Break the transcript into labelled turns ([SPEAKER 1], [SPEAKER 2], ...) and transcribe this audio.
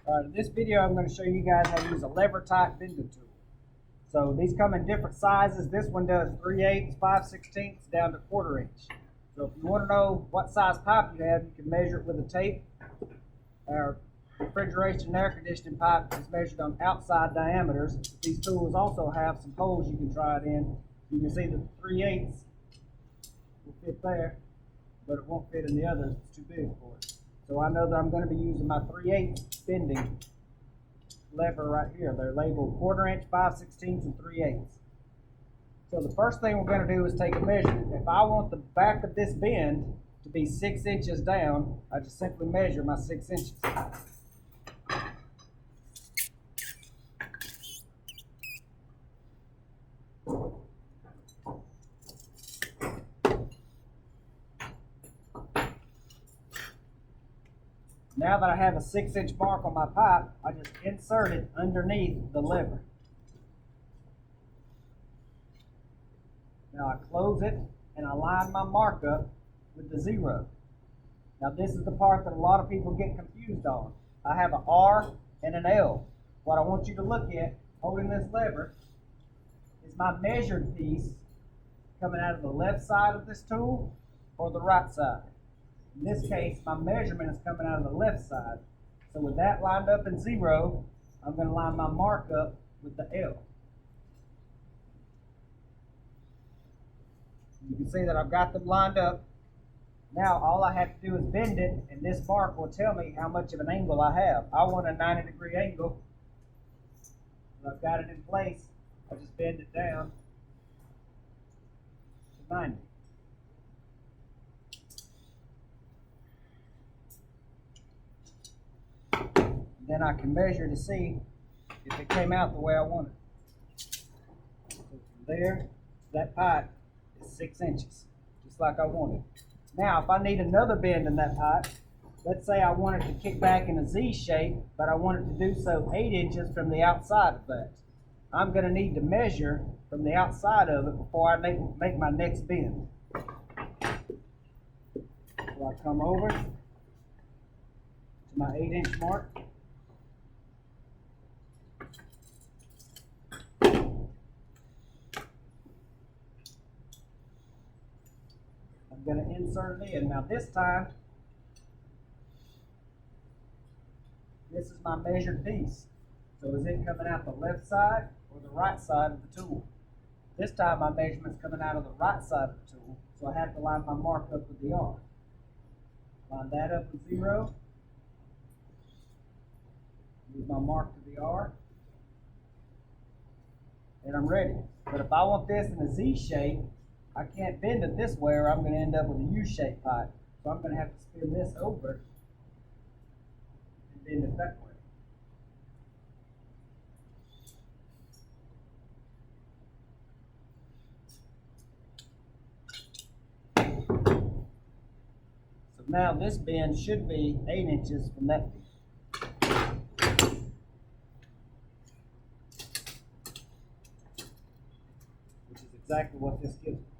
[SPEAKER 1] In this video, I'm going to show you guys how to use a lever type bending tool. So these come in different sizes. This one does 3/8, 5/16 down to 1/4 inch. So if you want to know what size pipe you have, you can measure it with a tape. Our refrigeration and air conditioning pipe is measured on outside diameters. These tools also have some holes you can try it in. You can see that the 3/8 will fit there, but it won't fit in the others. It's too big for it. So I know that I'm going to be using my 3/8 bending lever right here. They're labeled 1/4 inch, 5/16 and 3/8. So the first thing we're going to do is take a measurement. If I want the back of this bend to be 6 inches down, I just simply measure my 6 inches. Now that I have a 6-inch mark on my pipe, I just insert it underneath the lever. Now I close it and I line my mark up with the 0. Now this is the part that a lot of people get confused on. I have an R and an L. What I want you to look at, holding this lever, is my measured piece coming out of the left side of this tool or the right side. In this case, my measurement is coming out of the left side. So with that lined up in 0, I'm going to line my mark up with the L. You can see that I've got them lined up. Now all I have to do is bend it, and this mark will tell me how much of an angle I have. I want a 90-degree angle. So I've got it in place. I just bend it down to 90. Then I can measure to see if it came out the way I want it. So from there to that pipe is 6 inches, just like I wanted. Now, if I need another bend in that pipe, let's say I want it to kick back in a Z shape, but I want it to do so 8 inches from the outside of that. I'm going to need to measure from the outside of it before I make my next bend. So I come over to my 8-inch mark. I'm going to insert it in. Now this time, this is my measured piece. So is it coming out the left side or the right side of the tool? This time my measurement's coming out of the right side of the tool, so I have to line my mark up with the R. Line that up with 0. Use my mark to the R. And I'm ready. But if I want this in a Z shape, I can't bend it this way or I'm going to end up with a U-shaped pipe. So I'm going to have to spin this over and bend it that way. So now this bend should be 8 inches from that piece. Which is exactly what this gives me.